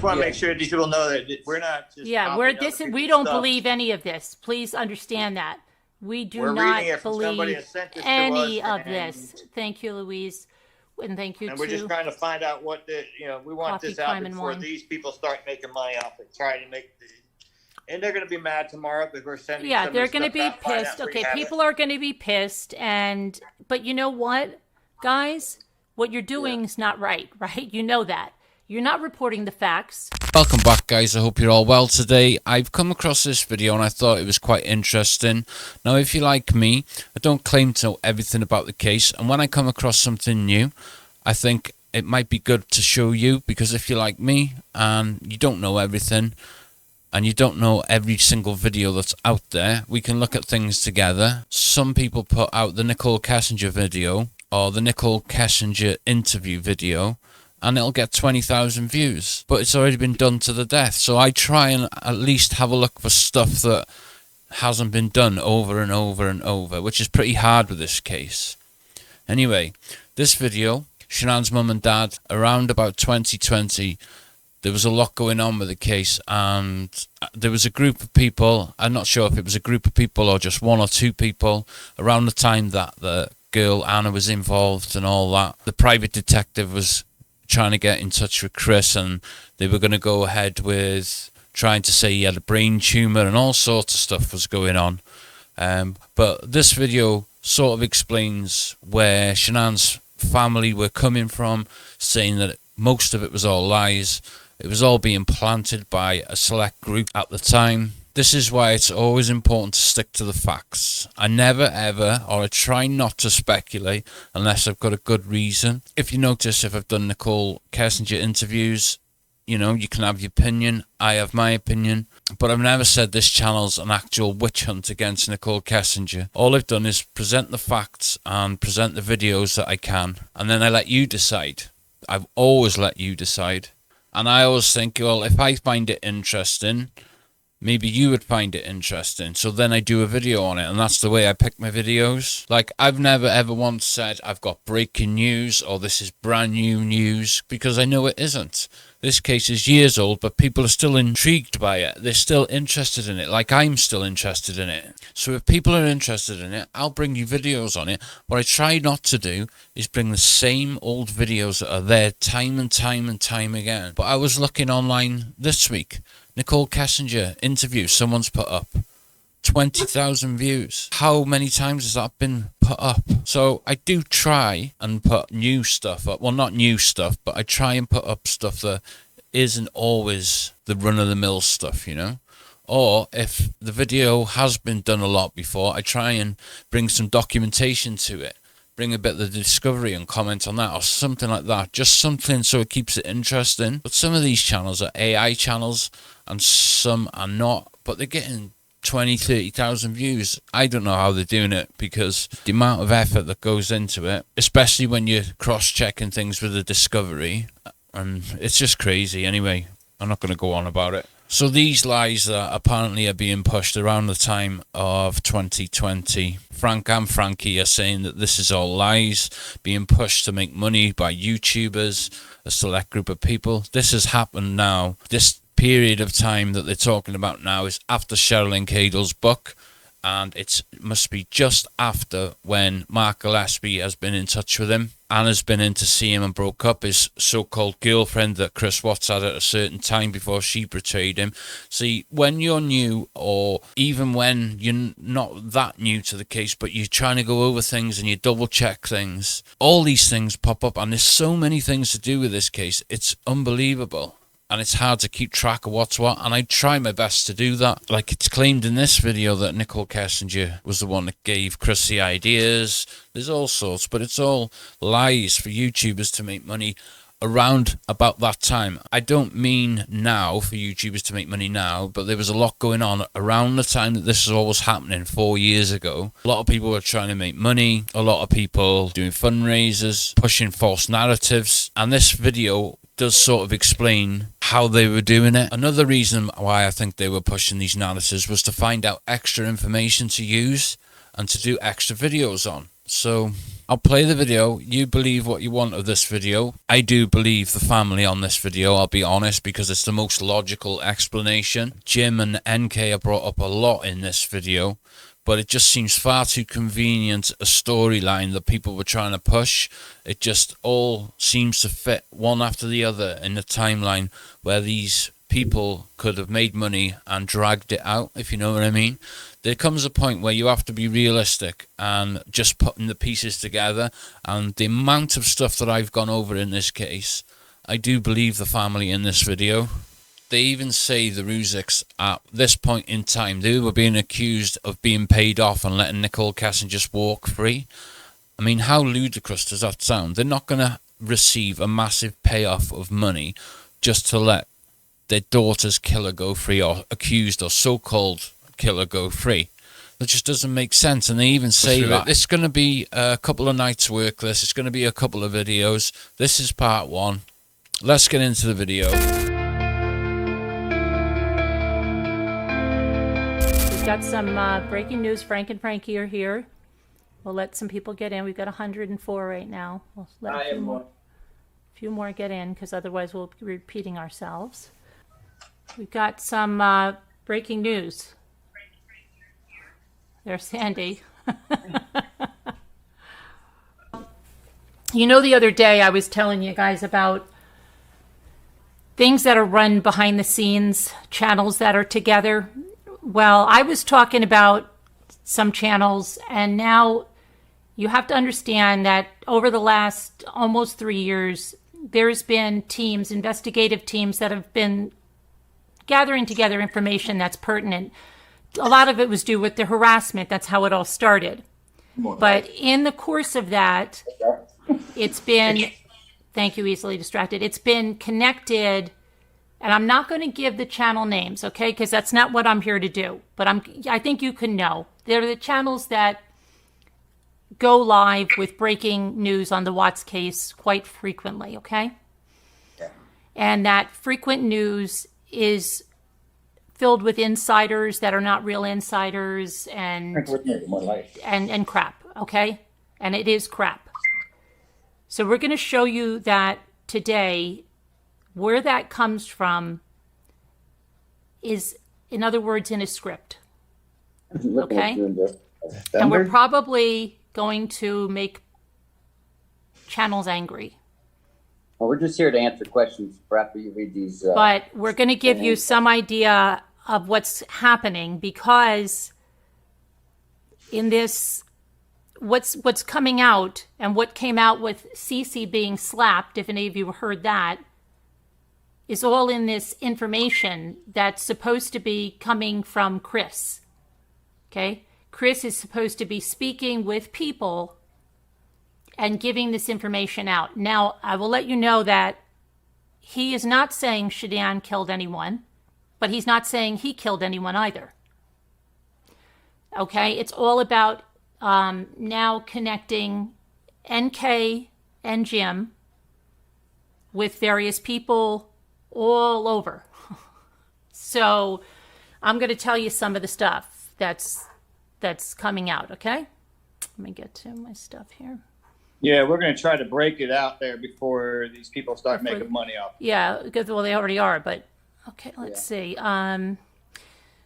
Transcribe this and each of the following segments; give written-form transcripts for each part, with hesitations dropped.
want to make sure these people know that we're not just we don't believe any of this. Please understand that. We do not believe any of this. Thank you, Louise. And thank you, and we're just trying to find out what we want this out before these people start making money off it, trying to make and they're going to be mad tomorrow because we're sending. Yeah, they're going to be pissed. Okay, people are going to be pissed, but you know what, guys, what you're doing is not right. You know that. You're not reporting the facts. Welcome back, guys. I hope you're all well today. I've come across this video and I thought it was quite interesting. Now, if you're like me, I don't claim to know everything about the case, and when I come across something new, I think it might be good to show you, because if you're like me and you don't know everything and you don't know every single video that's out there, we can look at things together. Some people put out the Nicole Kessinger video or the Nicole Kessinger interview video, and it'll get 20,000 views, but it's already been done to the death. So I try and at least have a look for stuff that hasn't been done over and over and over, which is pretty hard with this case. Anyway, this video, Shanann's mum and dad, around about 2020, there was a lot going on with the case, and there was a group of people, I'm not sure if it was a group of people or just one or two people, around the time that the girl Anna was involved and all that. The private detective was trying to get in touch with Chris, and they were going to go ahead with trying to say he had a brain tumour, and all sorts of stuff was going on. But this video sort of explains where Shanann's family were coming from, saying that most of it was all lies. It was all being planted by a select group at the time. This is why it's always important to stick to the facts. I never ever, or I try not to speculate unless I've got a good reason. If you notice, if I've done Nicole Kessinger interviews, you can have your opinion. I have my opinion. But I've never said this channel's an actual witch hunt against Nicole Kessinger. All I've done is present the facts and present the videos that I can. And then I let you decide. I've always let you decide. And I always think, well, if I find it interesting, maybe you would find it interesting, so then I do a video on it, and that's the way I pick my videos. Like, I've never ever once said I've got breaking news or this is brand new news, because I know it isn't. This case is years old, but people are still intrigued by it. They're still interested in it, like I'm still interested in it. So if people are interested in it, I'll bring you videos on it. What I try not to do is bring the same old videos that are there time and time and time again. But I was looking online this week. Nicole Kessinger interview, someone's put up 20,000 views. How many times has that been put up? So I do try and put new stuff up. Well, not new stuff, but I try and put up stuff that isn't always the run-of-the-mill stuff, Or if the video has been done a lot before, I try and bring some documentation to it. Bring a bit of the discovery and comment on that or something like that. Just something so it keeps it interesting. But some of these channels are AI channels and some are not. But they're getting 20, 30,000 views. I don't know how they're doing it, because the amount of effort that goes into it, especially when you're cross-checking things with the discovery, and it's just crazy. Anyway, I'm not going to go on about it. So these lies that apparently are being pushed around the time of 2020, Frank and Frankie are saying that this is all lies, being pushed to make money by YouTubers, a select group of people. This has happened now. This period of time that they're talking about now is after Sherilyn Cadle's book, and it must be just after when Mark Gillespie has been in touch with him. Anna's been in to see him and broke up, his so-called girlfriend that Chris Watts had at a certain time before she betrayed him. See, when you're new, or even when you're not that new to the case, but you're trying to go over things and you double-check things, all these things pop up, and there's so many things to do with this case. It's unbelievable. And it's hard to keep track of what's what, and I try my best to do that. Like, it's claimed in this video that Nicole Kessinger was the one that gave Chris the ideas. There's all sorts, but it's all lies for YouTubers to make money around about that time. I don't mean now for YouTubers to make money now, but there was a lot going on around the time that this was all was happening 4 years ago. A lot of people were trying to make money, a lot of people doing fundraisers, pushing false narratives, and this video does sort of explain how they were doing it. Another reason why I think they were pushing these narratives was to find out extra information to use and to do extra videos on. So I'll play the video. You believe what you want of this video. I do believe the family on this video, I'll be honest, because it's the most logical explanation. Jim and NK are brought up a lot in this video, but it just seems far too convenient a storyline that people were trying to push. It just all seems to fit one after the other in the timeline where these people could have made money and dragged it out, if you know what I mean. There comes a point where you have to be realistic and just putting the pieces together, and the amount of stuff that I've gone over in this case, I do believe the family in this video. They even say the Rzuceks at this point in time, they were being accused of being paid off and letting Nicole Casson just walk free. I mean, how ludicrous does that sound? They're not going to receive a massive payoff of money just to let their daughter's killer go free, or accused or so-called killer go free. That just doesn't make sense. And they even say that it's going to be a couple of nights work. It's going to be a couple of videos. This is part one. Let's get into the video. We've got some breaking news. Frank and Frankie are here. We'll let some people get in. We've got 104 right now. We'll let a few more get in, because otherwise we'll be repeating ourselves. We've got some breaking news. There's Sandy. You know, the other day I was telling you guys about things that are run behind the scenes, channels that are together. Well, I was talking about some channels, and now you have to understand that over the last almost 3 years, there's been teams, investigative teams, that have been gathering together information that's pertinent. A lot of it was due with the harassment. That's how it all started. But in the course of that, it's been, thank you, easily distracted, it's been connected, and I'm not going to give the channel names, okay, because that's not what I'm here to do. But I think you can know. They're the channels that go live with breaking news on the Watts case quite frequently, okay? Yeah. And that frequent news is filled with insiders that are not real insiders and crap, okay? And it is crap. So we're going to show you that today. Where that comes from is, in other words, in a script, okay? And we're probably going to make channels angry. Well, we're just here to answer questions after you read these. But we're going to give you some idea of what's happening, because in this, what's coming out, and what came out with Cece being slapped, if any of you heard that, is all in this information that's supposed to be coming from Chris. Okay? Chris is supposed to be speaking with people and giving this information out. Now, I will let you know that he is not saying Shadan killed anyone, but he's not saying he killed anyone either. Okay? It's all about now connecting NK and Jim with various people all over. So I'm going to tell you some of the stuff that's coming out, okay? Let me get to my stuff here. Yeah, we're going to try to break it out there before these people start making money off. Yeah, because, well, they already are, but okay, let's see.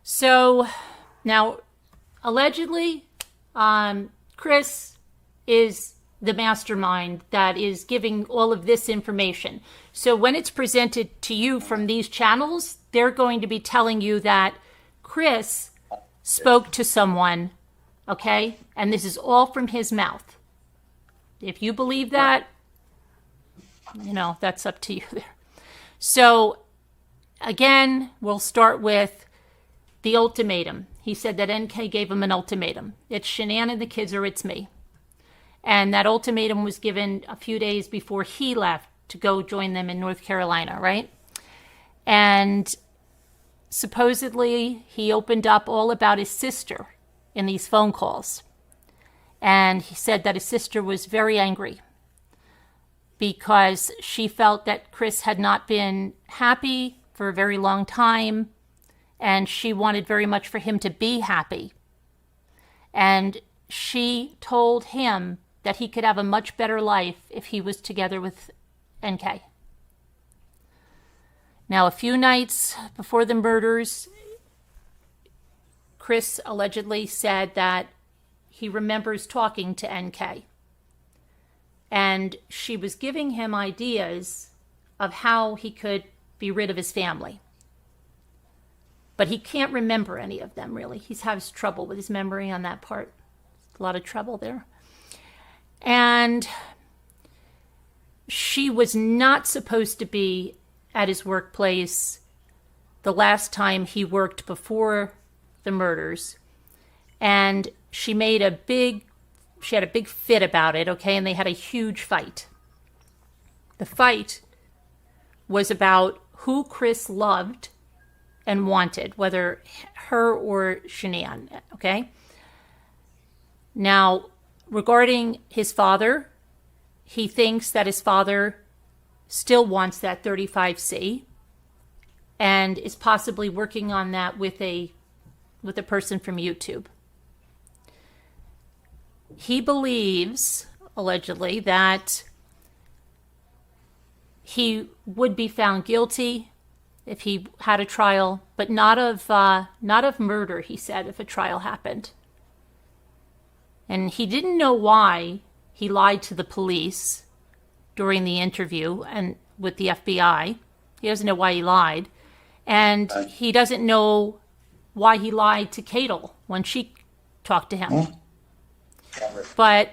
So now, allegedly, Chris is the mastermind that is giving all of this information. So when it's presented to you from these channels, they're going to be telling you that Chris spoke to someone, okay? And this is all from his mouth. If you believe that, you know, that's up to you there. So, again, we'll start with the ultimatum. He said that NK gave him an ultimatum. It's Shanann and the kids, or it's me. And that ultimatum was given a few days before he left to go join them in North Carolina, right? And supposedly he opened up all about his sister in these phone calls. And he said that his sister was very angry because she felt that Chris had not been happy for a very long time, and she wanted very much for him to be happy. And she told him that he could have a much better life if he was together with NK. Now, a few nights before the murders, Chris allegedly said that he remembers talking to NK. And she was giving him ideas of how he could be rid of his family. But he can't remember any of them, really. He has trouble with his memory on that part. A lot of trouble there. And she was not supposed to be at his workplace the last time he worked before the murders. And she had a big fit about it, okay? And they had a huge fight. The fight was about who Chris loved and wanted, whether her or Shanann, okay? Now, regarding his father, he thinks that his father still wants that 35C and is possibly working on that with a person from YouTube. He believes, allegedly, that he would be found guilty if he had a trial, but not of murder, he said, if a trial happened. And he didn't know why he lied to the police during the interview and with the FBI. He doesn't know why he lied. And he doesn't know why he lied to Catel when she talked to him. But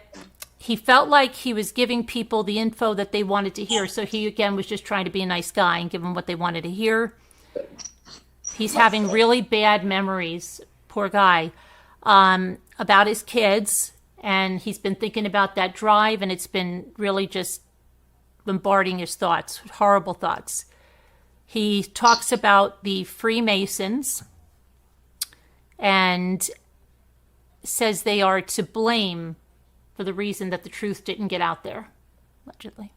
he felt like he was giving people the info that they wanted to hear. So he, again, was just trying to be a nice guy and give them what they wanted to hear. He's having really bad memories, poor guy, about his kids. And he's been thinking about that drive, and it's been really just bombarding his thoughts, horrible thoughts. He talks about the Freemasons and says they are to blame for the reason that the truth didn't get out there, allegedly.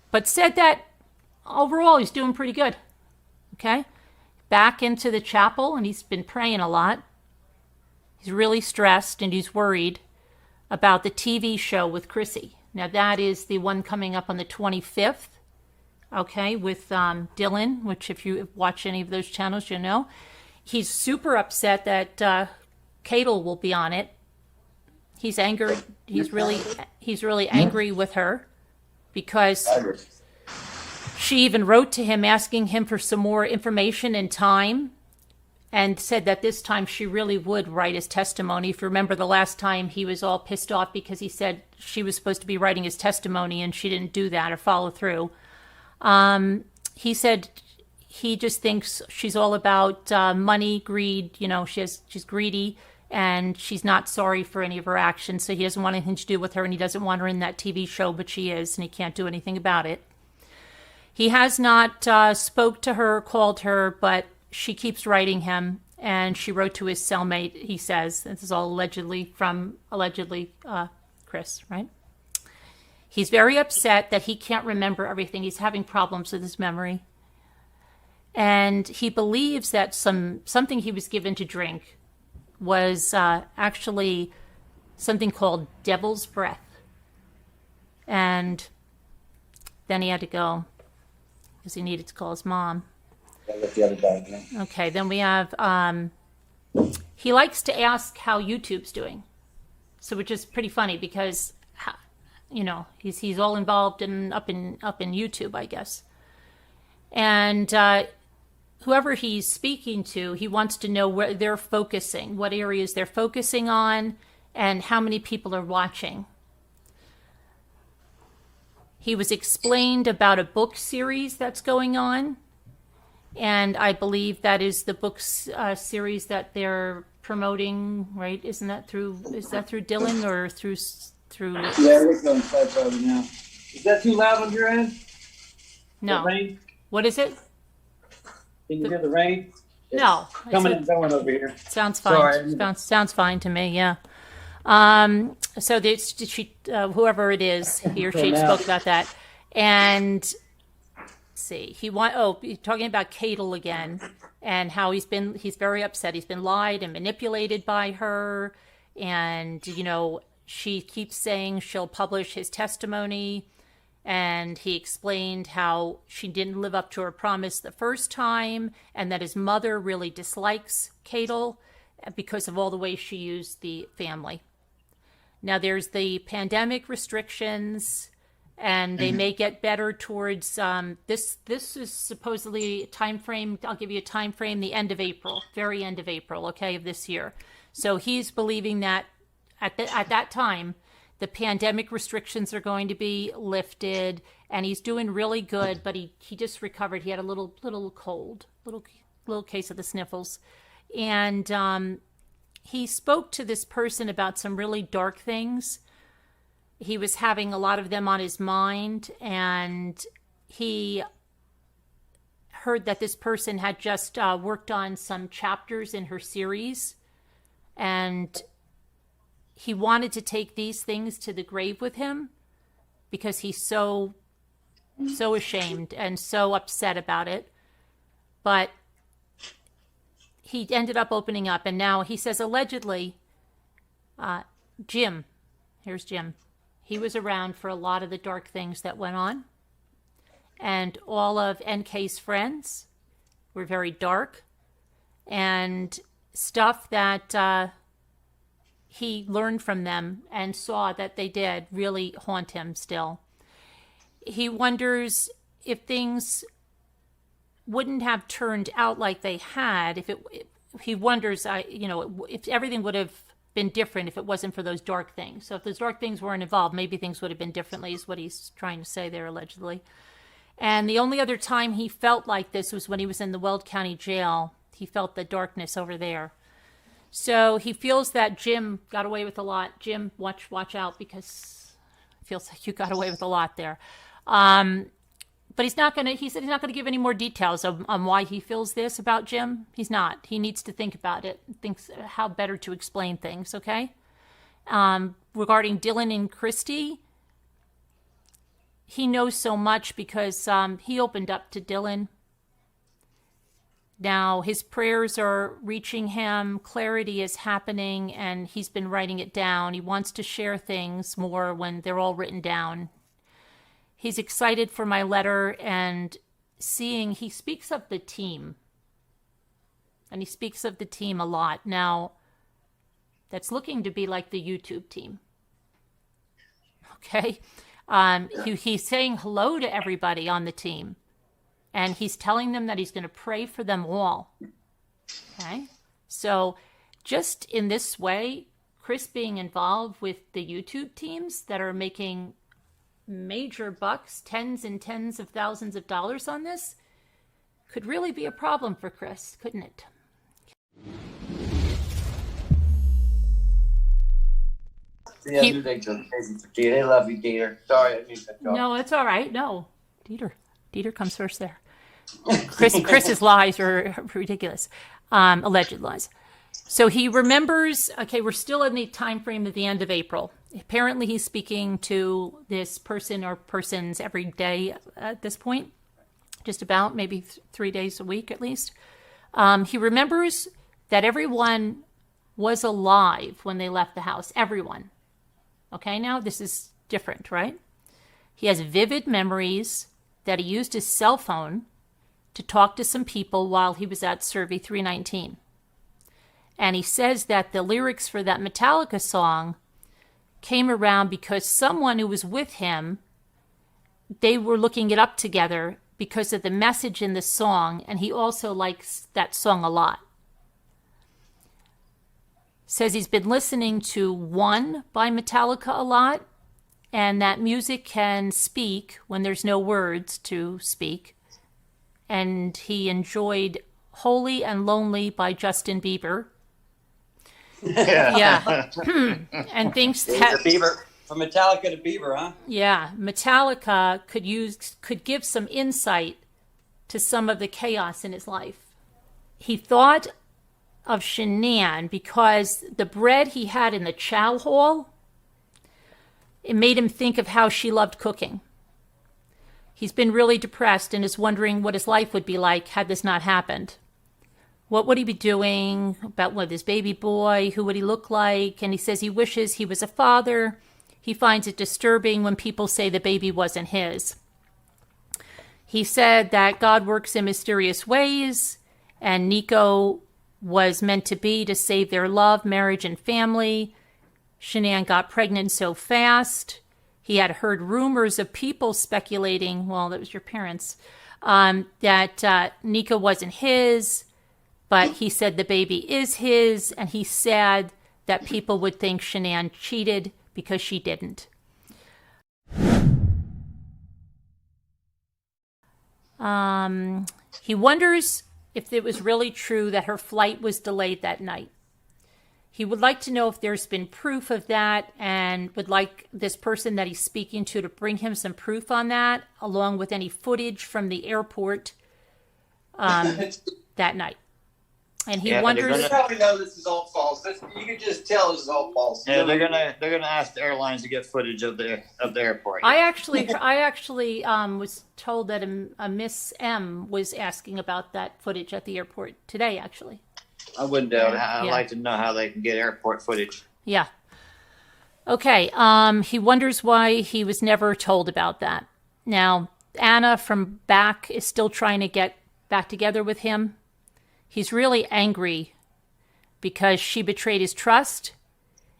But said that overall he's doing pretty good, okay? Back into the chapel, and he's been praying a lot. He's really stressed, and he's worried about the TV show with Chrissy. Now, that is the one coming up on the 25th, okay, with Dylan, which if you watch any of those channels, you know. He's super upset that Catel will be on it. He's angered. He's really angry with her because she even wrote to him asking him for some more information and time, and said that this time she really would write his testimony. If you remember the last time, he was all pissed off because he said she was supposed to be writing his testimony and she didn't do that or follow through. He said he just thinks she's all about money, greed. You know, she's greedy, and she's not sorry for any of her actions. So he doesn't want anything to do with her, and he doesn't want her in that TV show, but she is, and he can't do anything about it. He has not spoke to her, called her, but she keeps writing him, and she wrote to his cellmate, he says. This is all allegedly Chris, right? He's very upset that he can't remember everything. He's having problems with his memory. And he believes that something he was given to drink was actually something called devil's breath. And then he had to go because he needed to call his mom. Okay, then we have, he likes to ask how YouTube's doing. So, which is pretty funny because, you know, he's all involved in up in YouTube, I guess. And whoever he's speaking to, he wants to know where they're focusing, what areas they're focusing on, and how many people are watching. He was explained about a book series that's going on. And I believe that is the book series that they're promoting, right? Is that through Dylan or through? Yeah, we're going right now. Is that too loud on your end? No. The rain? What is it? Can you hear the rain? It's no. coming and going over here. Sounds fine. Sorry. Sounds fine to me. Yeah. So whoever it is, he or she spoke about that, and. See, he's talking about Catel again, and how he's very upset. He's been lied and manipulated by her, and you know, she keeps saying she'll publish his testimony, and he explained how she didn't live up to her promise the first time, and that his mother really dislikes Cadel because of all the ways she used the family. Now there's the pandemic restrictions, and they may get better towards this is supposedly a time frame. I'll give you a time frame, the end of April, very end of April, okay, of this year. So he's believing that at that time the pandemic restrictions are going to be lifted, and he's doing really good, but he just recovered. He had a little cold, little case of the sniffles. And he spoke to this person about some really dark things. He was having a lot of them on his mind, and he heard that this person had just worked on some chapters in her series, and he wanted to take these things to the grave with him because he's so ashamed and so upset about it. But he ended up opening up, and now he says allegedly, Jim, here's Jim. He was around for a lot of the dark things that went on, and all of NK's friends were very dark, and stuff that he learned from them and saw that they did really haunt him still. He wonders if things wouldn't have turned out like they had, he wonders, if everything would have been different if it wasn't for those dark things. So if those dark things weren't involved, maybe things would have been differently, is what he's trying to say there, allegedly. And the only other time he felt like this was when he was in the Weld County Jail. He felt the darkness over there. So he feels that Jim got away with a lot. Jim, watch out, because it feels like you got away with a lot there. But he said he's not going to give any more details on why he feels this about Jim. He's not. He needs to think about it, thinks how better to explain things, okay? Regarding Dylan and Christy, he knows so much because he opened up to Dylan. Now his prayers are reaching him, clarity is happening, and he's been writing it down. He wants to share things more when they're all written down. He's excited for my letter, and he speaks of the team. And he speaks of the team a lot. Now, that's looking to be like the YouTube team. Okay? He's saying hello to everybody on the team. And he's telling them that he's going to pray for them all. Okay? So, just in this way, Chris being involved with the YouTube teams that are making major bucks, tens and tens of thousands of dollars on this, could really be a problem for Chris, couldn't it? Yeah, you think so crazy for Dieter. They love you, Dieter. Sorry, I didn't mean to cut you off. No, it's all right. No, Dieter comes first there. Chris's lies are ridiculous, alleged lies. So he remembers, okay, we're still in the time frame of the end of April. Apparently he's speaking to this person or persons every day at this point, just about, maybe 3 days a week at least. He remembers that everyone was alive when they left the house, everyone. Okay, now this is different, right? He has vivid memories that he used his cell phone to talk to some people while he was at CERVI 319. And he says that the lyrics for that Metallica song came around because someone who was with him, they were looking it up together because of the message in the song, and he also likes that song a lot. Says he's been listening to One by Metallica a lot, and that music can speak when there's no words to speak. And he enjoyed Holy and Lonely by Justin Bieber. Yeah. And thinks that Bieber, from Metallica to Bieber, huh? Yeah, Metallica could give some insight to some of the chaos in his life. He thought of Shanann because the bread he had in the chow hall, it made him think of how she loved cooking. He's been really depressed and is wondering what his life would be like had this not happened. what would he be doing about with his baby boy? Who would he look like? And he says he wishes he was a father. He finds it disturbing when people say the baby wasn't his. He said that God works in mysterious ways, and Nico was meant to be to save their love, marriage, and family. Shanann got pregnant so fast. He had heard rumors of people speculating, well, that was your parents, that Nico wasn't his, but he said the baby is his, and he's sad that people would think Shanann cheated because she didn't. He wonders if it was really true that her flight was delayed that night. He would like to know if there's been proof of that, and would like this person that he's speaking to bring him some proof on that, along with any footage from the airport that night. And he wonders. They probably know this is all false. You can just tell this is all false. Yeah, they're gonna ask the airlines to get footage of the airport. I actually was told that a Miss M was asking about that footage at the airport today. Actually, I wouldn't doubt it. I'd like to know how they can get airport footage. yeah. Okay. He wonders why he was never told about that. Now, Anna from back is still trying to get back together with him. He's really angry because she betrayed his trust,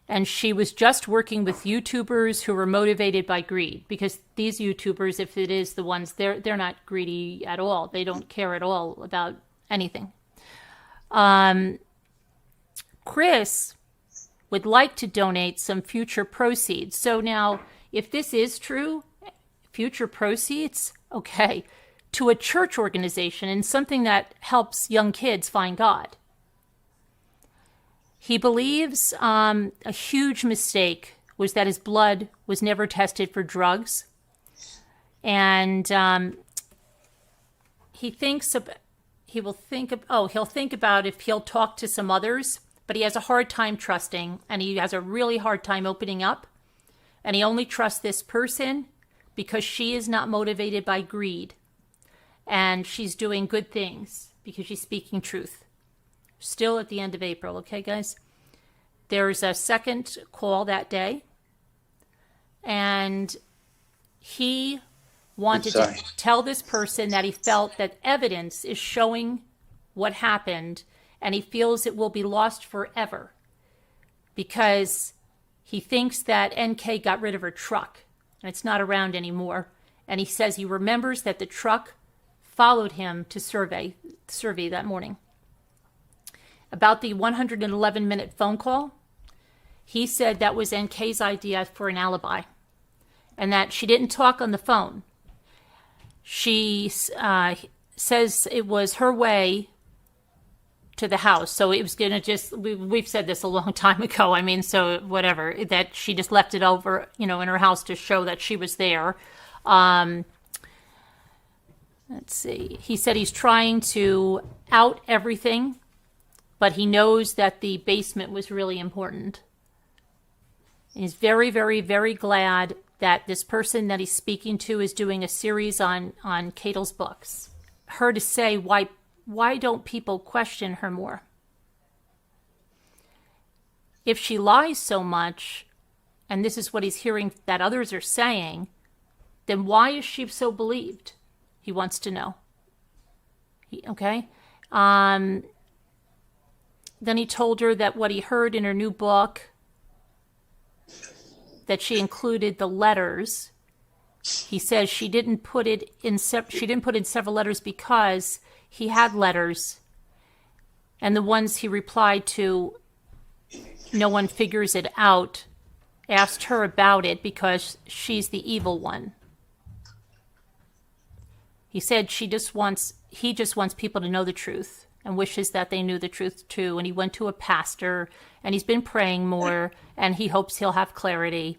and she was just working with YouTubers who were motivated by greed, because these YouTubers, if it is the ones, they're not greedy at all. They don't care at all about anything. Chris would like to donate some future proceeds. So now, if this is true, future proceeds, okay, to a church organization and something that helps young kids find God. He believes a huge mistake was that his blood was never tested for drugs. And he'll think about if he'll talk to some others, but he has a hard time trusting, and he has a really hard time opening up. And he only trusts this person because she is not motivated by greed. And she's doing good things because she's speaking truth. Still at the end of April, okay, guys? There's a second call that day. And he wanted to tell this person that he felt that evidence is showing what happened, and he feels it will be lost forever because he thinks that NK got rid of her truck and it's not around anymore. And he says he remembers that the truck followed him to CERVI that morning. About the 111-minute phone call, he said that was NK's idea for an alibi, and that she didn't talk on the phone. She says it was her way to the house, so it was gonna we've said this a long time ago. I mean, so whatever, that she just left it over, in her house to show that she was there. Let's see. He said he's trying to out everything, but he knows that the basement was really important. He's very, very, very glad that this person that he's speaking to is doing a series on Cato's books. Her to say, why don't people question her more? If she lies so much, and this is what he's hearing that others are saying, then why is she so believed? He wants to know. Okay? Then he told her that what he heard in her new book, that she included the letters. He says she didn't put in several letters because he had letters, and the ones he replied to, no one figures it out, asked her about it because she's the evil one. He said he just wants people to know the truth and wishes that they knew the truth too. And he went to a pastor, and he's been praying more, and he hopes he'll have clarity.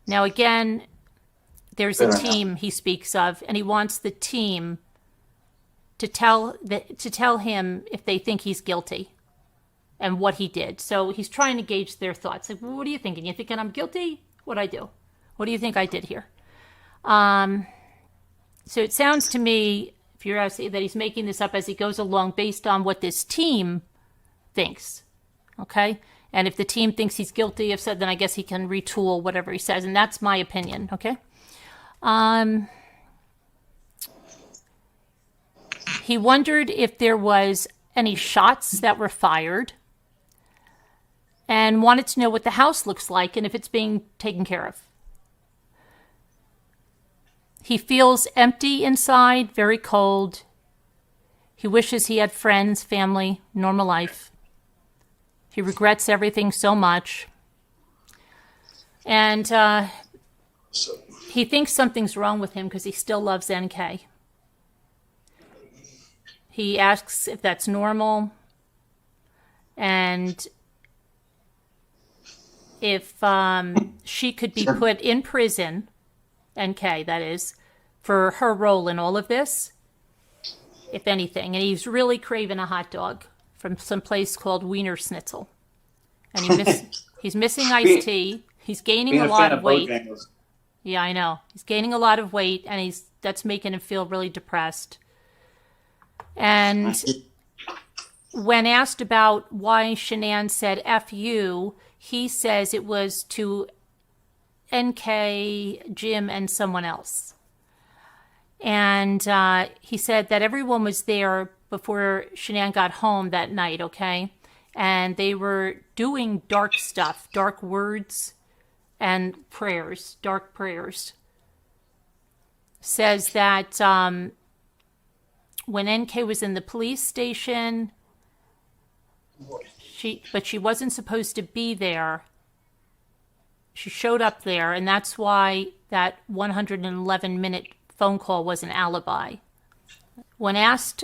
Now again, there's a team he speaks of, and he wants the team to tell him if they think he's guilty and what he did. So he's trying to gauge their thoughts. Like, well, what are you thinking? You thinking I'm guilty? What'd I do? What do you think I did here? So it sounds to me, If you're asking that he's making this up as he goes along based on what this team thinks, okay? And if the team thinks he's guilty of said, then I guess he can retool whatever he says, and that's my opinion, okay? He wondered if there was any shots that were fired and wanted to know what the house looks like and if it's being taken care of. He feels empty inside, very cold. He wishes he had friends, family, normal life. He regrets everything so much. And he thinks something's wrong with him because he still loves NK. He asks if that's normal and if she could be put in prison, NK that is, for her role in all of this, if anything. And he's really craving a hot dog from some place called Wiener Schnitzel. And he's missing iced tea. He's gaining a lot of weight. Yeah, I know. He's gaining a lot of weight, and that's making him feel really depressed. And when asked about why Shanann said F you, he says it was to NK, Jim, and someone else. And he said that everyone was there before Shanann got home that night, okay? And they were doing dark stuff, dark words and prayers, dark prayers. Says that when NK was in the police station, she wasn't supposed to be there. She showed up there, and that's why that 111-minute phone call was an alibi. When asked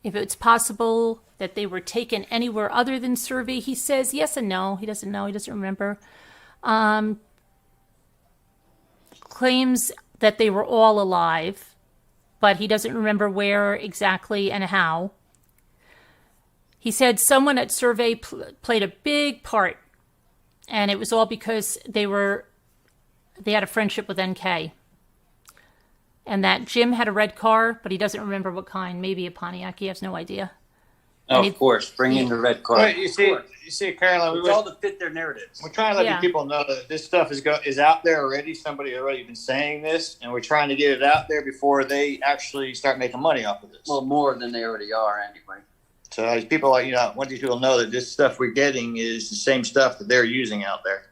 if it's possible that they were taken anywhere other than CERVI, he says yes and no. He doesn't know. He doesn't remember. Claims that they were all alive, but he doesn't remember where exactly and how. He said someone at CERVI played a big part, and it was all because they had a friendship with NK. And that Jim had a red car, but he doesn't remember what kind. Maybe a Pontiac. He has no idea. Oh, of course, bring in the red car. Right, you see, Caroline, It's all to fit their narratives. we're trying to let people know that this stuff is out there already. Somebody already been saying this, and we're trying to get it out there before they actually start making money off of this. Well, more than they already are anyway. So as people, I want these people to know that this stuff we're getting is the same stuff that they're using out there.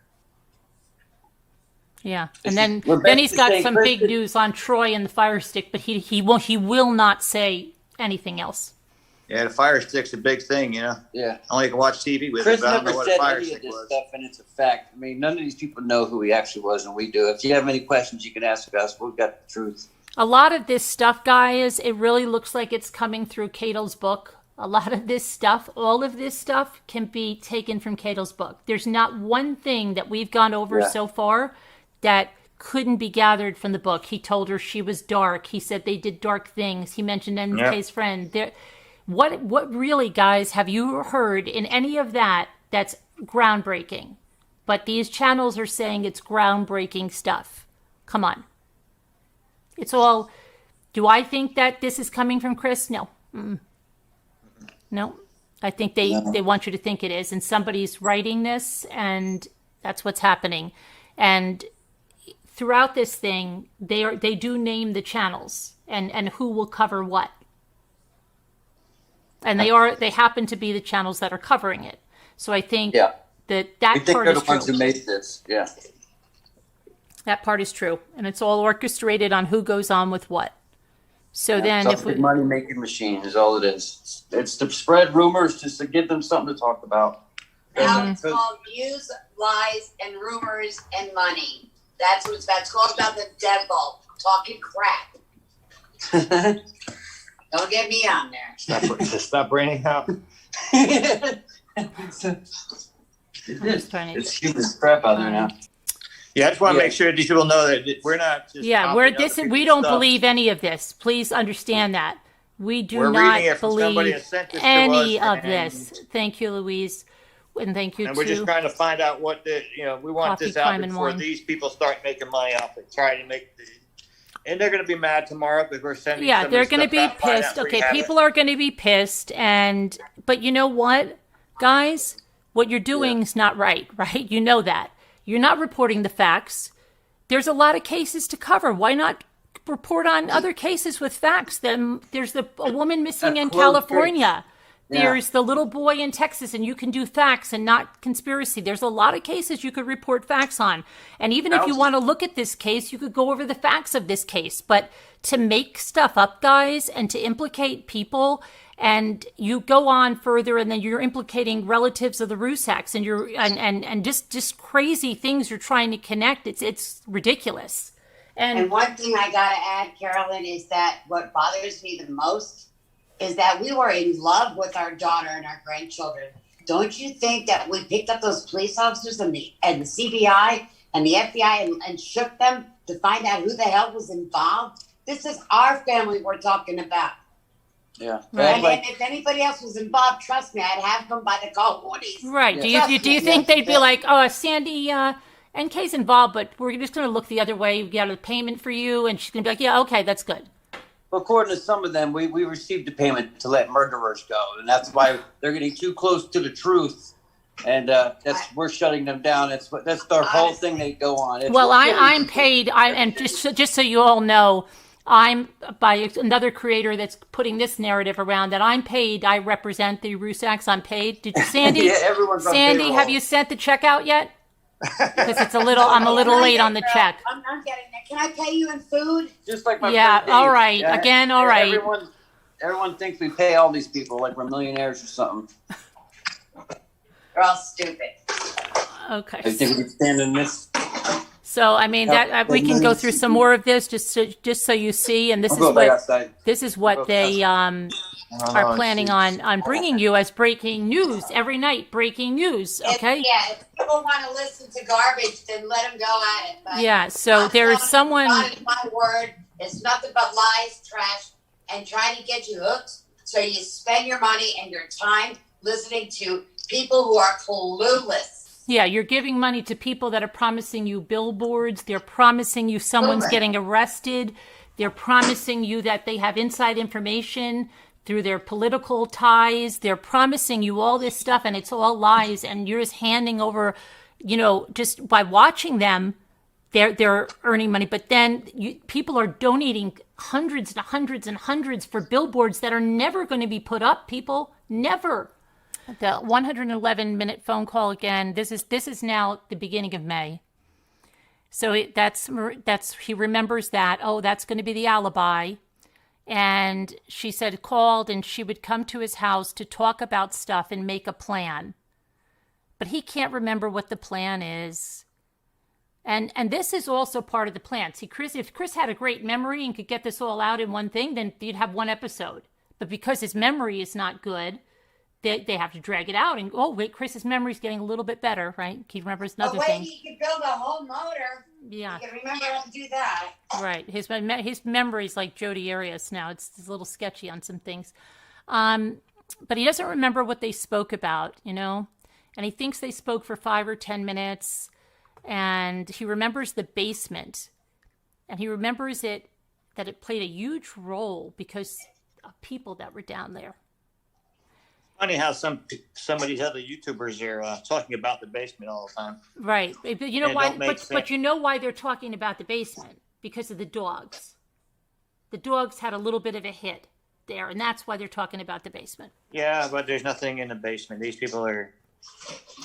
Yeah, and then he's got some big news on Troy and the Fire Stick, but he will not say anything else. Yeah, the Fire Stick's a big thing, Yeah. I only can watch TV with Chris it, but I don't never know what said a Fire any Stick of this was. stuff, and it's a fact. I mean, none of these people know who he actually was, and we do. If you have any questions, you can ask us. We've got the truth. A lot of this stuff, guys, it really looks like it's coming through Cato's book. A lot of this stuff, all of this stuff can be taken from Cato's book. There's not one thing that we've gone over so far that couldn't be gathered from the book. He told her she was dark. He said they did dark things. He mentioned NK's friend. What really, guys, have you heard in any of that that's groundbreaking? But these channels are saying it's groundbreaking stuff. Come on. It's all... Do I think that this is coming from Chris? No. No. I think they want you to think it is. And somebody's writing this, and that's what's happening. And throughout this thing, they do name the channels and who will cover what. And they happen to be the channels that are covering it. So I think that part is true. Ones who made this. Yeah. That part is true. And it's all orchestrated on who goes on with what. So then it's a big money making machine is all it is. It's to spread rumors, just to give them something to talk about. Now it's called views, lies, and rumors and money. That's what it's called, about the devil talking crap. Don't get me on there. Stop bringing out. It's human crap out there now. Yeah, I just want to make sure these people know that we're not just. We don't believe any of this. Please understand that. We do not believe any of this. Thank you, Louise. And thank you, and we're just trying to find out what we want this out before these people start making money off it, trying to make And they're going to be mad tomorrow because we're sending. Yeah, some they're of the going to be stuff out, find pissed. out Okay, we have it. people are going to be pissed. But you know what, guys? What you're doing is not right, right? You know that. You're not reporting the facts. There's a lot of cases to cover. Why not report on other cases with facts? Then there's a woman missing in California. There's the little boy in Texas, and you can do facts and not conspiracy. There's a lot of cases you could report facts on. And even if you want to look at this case, you could go over the facts of this case. But to make stuff up, guys, and to implicate people, and you go on further, and then you're implicating relatives of the Rzuceks, and you're and just crazy things you're trying to connect. It's ridiculous. And one thing I gotta add, Carolyn, is that what bothers me the most is that we were in love with our daughter and our grandchildren. Don't you think that we picked up those police officers and the CBI and the FBI and shook them to find out who the hell was involved? This is our family we're talking about. Yeah. Right. And if anybody else was involved, trust me, I'd have them by the cojones. Right. Yeah. Do you think they'd be like, oh, Sandy, NK's involved, but we're just going to look the other way. We got a payment for you. And she's going to be like, yeah, okay, that's good. Well, according to some of them, we received a payment to let murderers go, and that's why they're getting too close to the truth, and we're shutting them down. That's their whole thing they go on. I'm paid. And just so you all know, I'm by another creator that's putting this narrative around that I'm paid. I represent the Rzuceks. I'm paid. Did Sandy? Yeah, everyone's on Sandy, payroll. have you sent the check out yet? Because I'm a little late on the check. I'm getting that. Can I pay you in food? Just like my Yeah, friend Dave. all right. Again, all right. Everyone thinks we pay all these people like we're millionaires or something. They're all stupid. Okay. I think we can stand in this. So I mean that we can go through some more of this just so you see, and this is what they are planning on bringing you as breaking news every night. Breaking news, okay? If people want to listen to garbage, then let them go at it. But Yeah. So there's someone. God is my word. It's nothing but lies, trash, and trying to get you hooked. So you spend your money and your time listening to people who are clueless. Yeah, you're giving money to people that are promising you billboards. They're promising you someone's getting arrested. They're promising you that they have inside information through their political ties. They're promising you all this stuff, and it's all lies. And you're just handing over, just by watching them, they're earning money. But then people are donating hundreds and hundreds and hundreds for billboards that are never going to be put up. People never. The 111-minute phone call again. This is now the beginning of May. So he remembers that. Oh, that's going to be the alibi. And she said called, and she would come to his house to talk about stuff and make a plan. But he can't remember what the plan is. And this is also part of the plan. See, if Chris had a great memory and could get this all out in one thing, then you'd have one episode. But because his memory is not good, they have to drag it out. And, oh, wait, Chris's memory's getting a little bit better, right? He remembers another thing. He could build a whole motor. Yeah. He can remember how to do that. Right. His memory's like Jodi Arias now. It's a little sketchy on some things. But he doesn't remember what they spoke about, And he thinks they spoke for 5 or 10 minutes. And he remembers the basement. And he remembers that it played a huge role because of people that were down there. Funny how some of these other YouTubers are talking about the basement all the time. Right. But you know why? But you know why they're talking about the basement? Because of the dogs. The dogs had a little bit of a hit there, and that's why they're talking about the basement. Yeah, but there's nothing in the basement. These people are.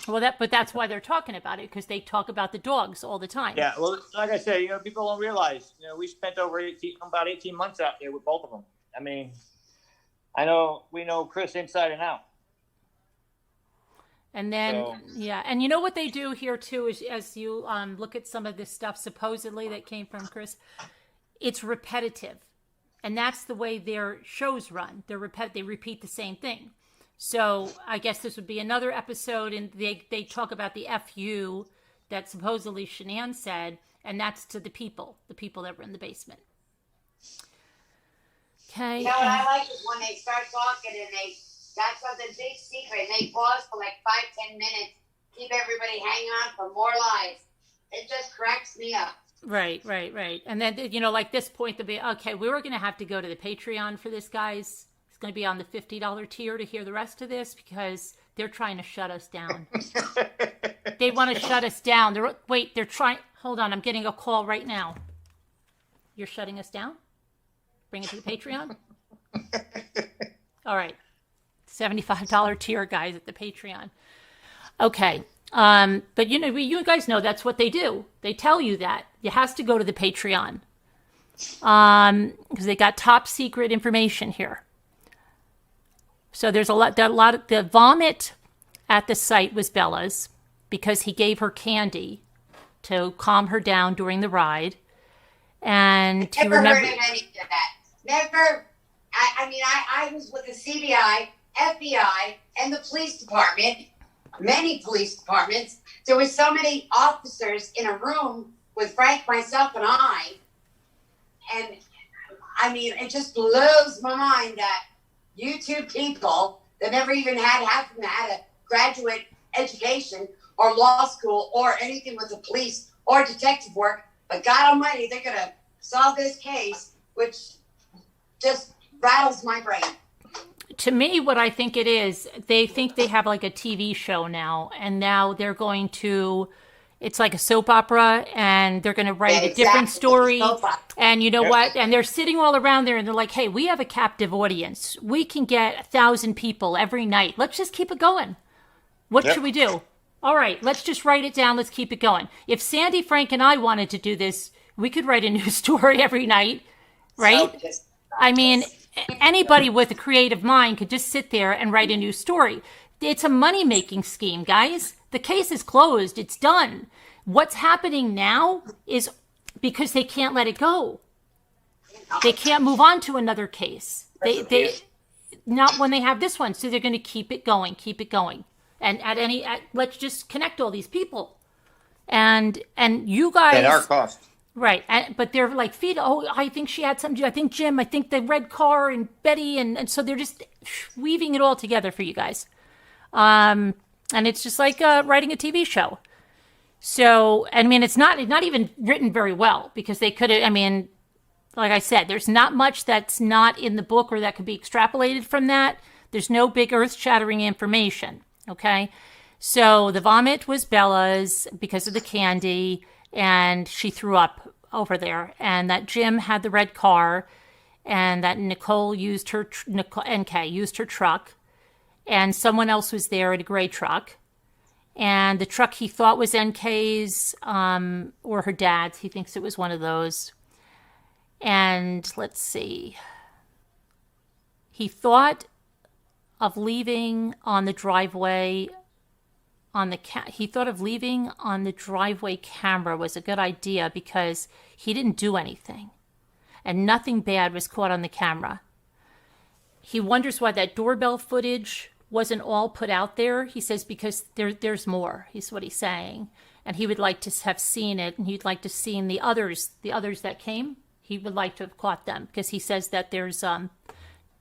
Well, that's why they're talking about it, because they talk about the dogs all the time. Yeah. Well, like I said, people don't realize. We spent about 18 months out there with both of them. I mean. We know Chris inside and out. And then, and you know what they do here too is as you look at some of this stuff supposedly that came from Chris, it's repetitive. And that's the way their shows run. They repeat the same thing. So I guess this would be another episode, and they talk about the FU that supposedly Shanann said, and that's to the people that were in the basement. Okay. You know what I like is when they start talking and got something big secret and they pause for like 5-10 minutes, keep everybody hanging on for more lies. It just cracks me up. Right. And then, like this point, they'll be, okay, we were going to have to go to the Patreon for this, guys. It's going to be on the $50 tier to hear the rest of this because they're trying to shut us down. They want to shut us down. They're trying. Hold on. I'm getting a call right now. You're shutting us down? Bring it to the Patreon? All right. $75 tier, guys, at the Patreon. Okay. But you guys know that's what they do. They tell you that it has to go to the Patreon, because they got top secret information here. So there's a lot of the vomit at the site was Bella's because he gave her candy to calm her down during the ride, and he Never remembered. heard of any of that. Never. I was with the CBI, FBI, and the police department. Many police departments. There were so many officers in a room with Frank, myself, and I. And it just blows my mind that you two people that never even half of them had a graduate education or law school or anything with the police or detective work. But God Almighty, they're going to solve this case, which just rattles my brain. To me, what I think it is, they think they have like a TV show now, and now they're going to, it's like a soap opera, and they're going to write a different story. And you know what? And they're sitting all around there, and they're like, hey, we have a captive audience. We can get 1,000 people every night. Let's just keep it going. What should we do? All right, let's just write it down. Let's keep it going. If Sandy, Frank, and I wanted to do this, we could write a new story every night, right? Anybody with a creative mind could just sit there and write a new story. It's a money-making scheme, guys. The case is closed. It's done. What's happening now is because they can't let it go. They can't move on to another case. They not when they have this one. So they're going to keep it going. And let's just connect all these people. And you guys At our cost. Right. But they're like, I think she had something. I think Jim, I think the red car and Betty. And so they're just weaving it all together for you guys. And it's just like writing a TV show. So, it's not even written very well because they could have, like I said, there's not much that's not in the book or that could be extrapolated from that. There's no big earth-shattering information. Okay. So the vomit was Bella's because of the candy. And she threw up over there, and that Jim had the red car, and that Nicole used her NK used her truck, and someone else was there in a gray truck, and the truck he thought was NK's or her dad's. He thinks it was one of those. And let's see, he thought of leaving on the driveway. He thought of leaving on the driveway camera was a good idea because he didn't do anything and nothing bad was caught on the camera. He wonders why that doorbell footage wasn't all put out there. He says because there's more, is what he's saying. And he would like to have seen it, and he'd like to seen the others that came. He would like to have caught them because he says that there's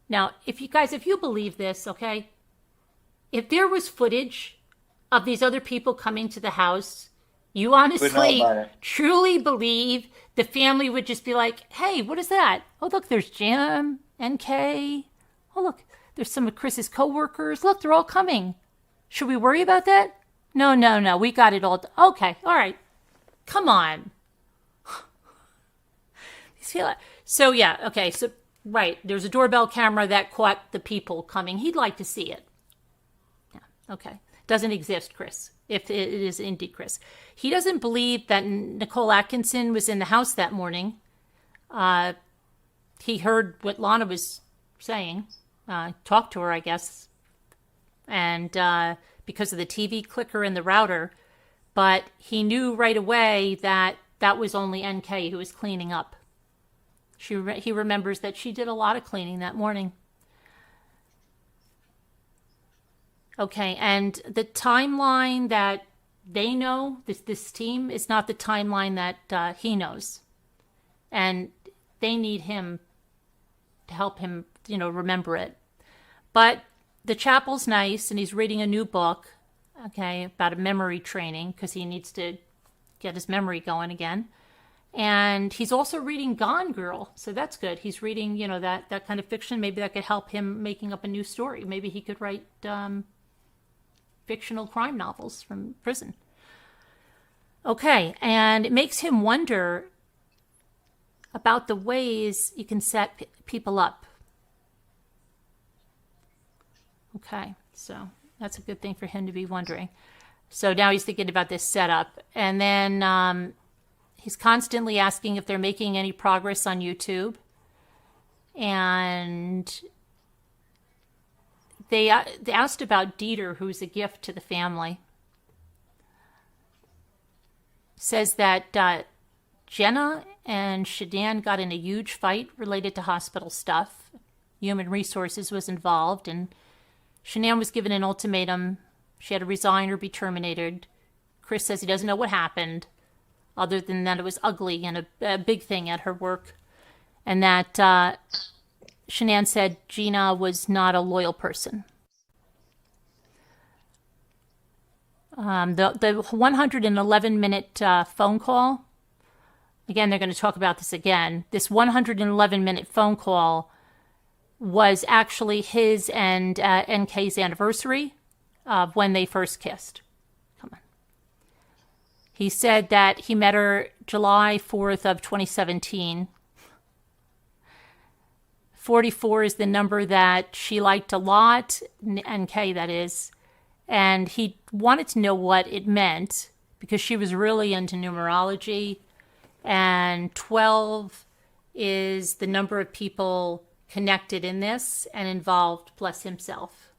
now if you believe this, okay, if there was footage of these other people coming to the house, you honestly truly believe the family would just be like, hey, what is that? Oh, look, there's Jim, NK. Oh, look, there's some of Chris's coworkers. Look, they're all coming. Should we worry about that? No. We got it all. Okay, all right. Come on. So, yeah, okay. So, right, there's a doorbell camera that caught the people coming. He'd like to see it. Yeah, okay. Doesn't exist, Chris, if it is indeed Chris. He doesn't believe that Nicole Atkinson was in the house that morning. He heard what Lana was saying, talked to her, I guess, and because of the TV clicker and the router. But he knew right away that that was only NK who was cleaning up. He remembers that she did a lot of cleaning that morning. Okay, and the timeline that they know, this team, is not the timeline that he knows. And they need him to help him, remember it. But the chapel's nice, and he's reading a new book, okay, about a memory training, because he needs to get his memory going again. And he's also reading Gone Girl, so that's good. He's reading, that kind of fiction. Maybe that could help him making up a new story. Maybe he could write fictional crime novels from prison. Okay, and it makes him wonder about the ways you can set people up. Okay, so that's a good thing for him to be wondering. So now he's thinking about this setup. And then he's constantly asking if they're making any progress on YouTube. And they asked about Dieter, who's a gift to the family. Says that Jenna and Shadan got in a huge fight related to hospital stuff. Human Resources was involved, and Shadan was given an ultimatum. She had to resign or be terminated. Chris says he doesn't know what happened, other than that it was ugly and a big thing at her work. And that Shadan said Gina was not a loyal person. The 111-minute phone call, again, they're going to talk about this again. This 111-minute phone call was actually his and NK's anniversary of when they first kissed. Come on. He said that he met her July 4th of 2017. 44 is the number that she liked a lot, NK that is. And he wanted to know what it meant because she was really into numerology. And 12 is the number of people connected in this and involved plus himself.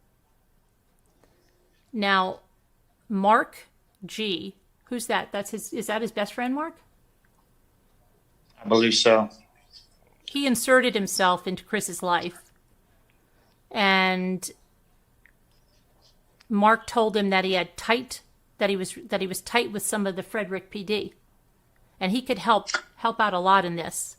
Now, Mark G, who's that? Is that his best friend, Mark? I believe so. He inserted himself into Chris's life. And Mark told him that he was tight with some of the Frederick PD, and he could help out a lot in this.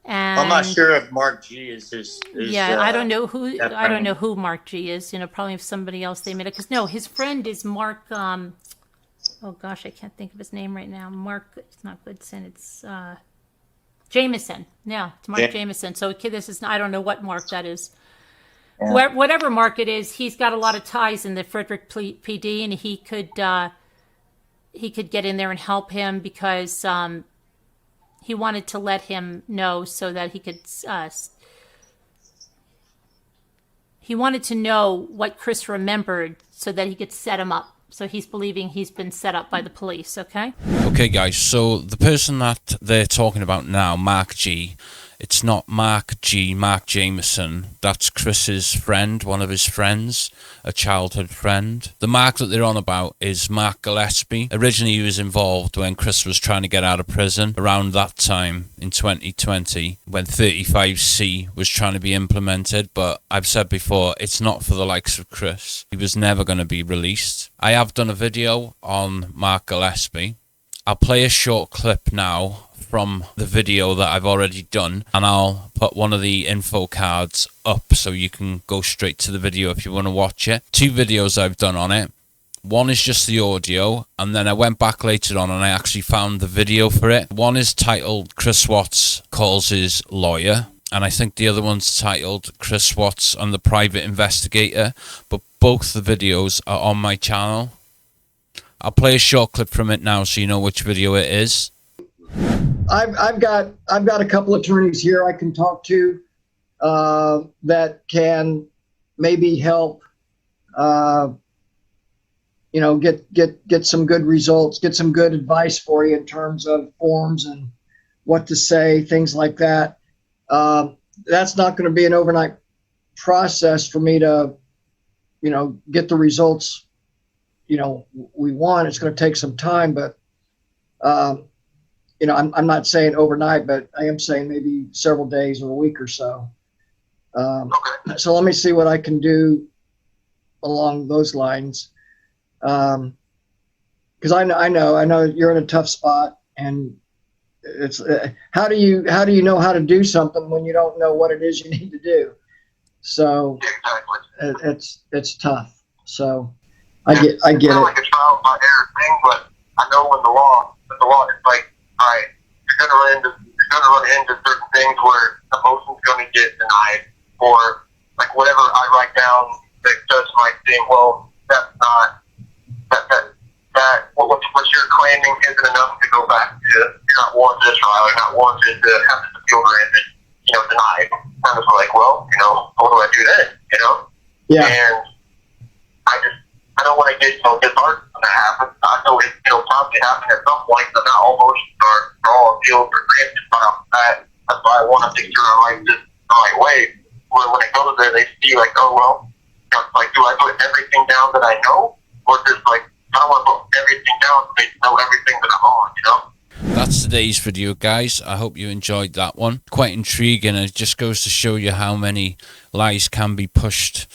And I'm not sure if Mark G is his. I don't know who Mark G is. Probably if somebody else they made it, because no, his friend is Mark. Oh gosh, I can't think of his name right now. Mark. It's not Goodson. It's Jameson. Yeah, it's Mark Jameson. So this is. I don't know what Mark that is. Yeah. Whatever Mark it is, he's got a lot of ties in the Frederick PD, and he could get in there and help him because he wanted to let him know so that he could. He wanted to know what Chris remembered so that he could set him up. So he's believing he's been set up by the police. Okay. Okay, guys. So the person that they're talking about now, Mark G. It's not Mark G, Mark Jameson. That's Chris's friend, one of his friends, a childhood friend. The Mark that they're on about is Mark Gillespie. Originally, he was involved when Chris was trying to get out of prison around that time in 2020 when 35C was trying to be implemented. But I've said before, it's not for the likes of Chris. He was never going to be released. I have done a video on Mark Gillespie. I'll play a short clip now from the video that I've already done, and I'll put one of the info cards up so you can go straight to the video if you want to watch it. 2 videos I've done on it. One is just the audio, and then I went back later on and I actually found the video for it. One is titled Chris Watts Calls His Lawyer, and I think the other one's titled Chris Watts and the Private Investigator, but both the videos are on my channel. I'll play a short clip from it now so you know which video it is. I've got a couple attorneys here I can talk to that can maybe help get some good results, get some good advice for you in terms of forms and what to say, things like that. That's not going to be an overnight process for me to get the results we want. It's going to take some time, but I'm not saying overnight, but I am saying maybe several days or a week or so. Okay. So let me see what I can do along those lines. Because I know you're in a tough spot, and it's how do you know how to do something when you don't know what it is you need to do? So it's tough. So I get it. Like a trial by error thing, but I know when the law is like, all right, you're gonna where the motion's going to get denied, or like whatever I write down, the judge might think, well, that's not what you're claiming isn't enough to go back to. You're not warranted a trial. You're not warranted to have this appeal granted, denied. I'm just like, well, what do I do then? Yeah. And I don't want to get disheartened when that happens. I know it'll probably happen at some point. So not all motions are all appealed or granted right off the bat. That's why I want to make sure I write this the right way. When it goes there, they see like, oh well, like, do I put everything down that I know, or just like I don't want to put everything down so they know everything that I'm on, That's today's video, guys. I hope you enjoyed that one. Quite intriguing, and it just goes to show you how many lies can be pushed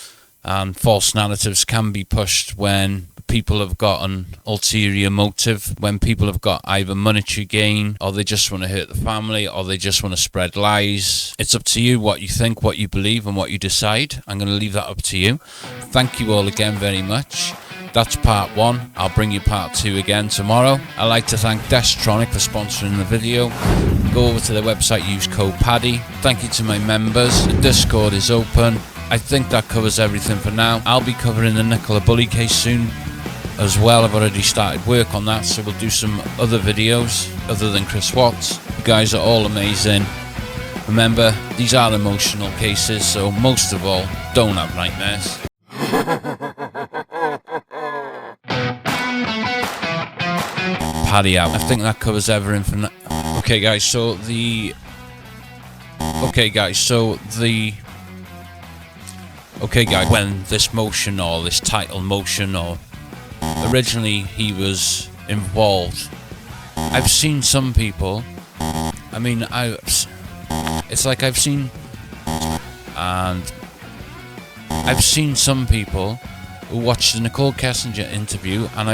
and false narratives can be pushed when people have got an ulterior motive, when people have got either monetary gain, or they just want to hurt the family, or they just want to spread lies. It's up to you what you think, what you believe, and what you decide. I'm going to leave that up to you. Thank you all again very much. That's part 1. I'll bring you part 2 again tomorrow. I'd like to thank Destronic for sponsoring the video. Go over to their website, use code PADDY. Thank you to my members. The Discord is open. I think that covers everything for now. I'll be covering the Nicola Bully case soon as well. I've already started work on that, so we'll do some other videos other than Chris Watts. You guys are all amazing. Remember, these are emotional cases, so most of all, don't have nightmares. Paddy out. I think that covers everything for now. Okay guys, so when this motion, or this title motion, or originally he was involved, I've seen some people, it's like I've seen some people who watched the Nicole Kessinger interview, and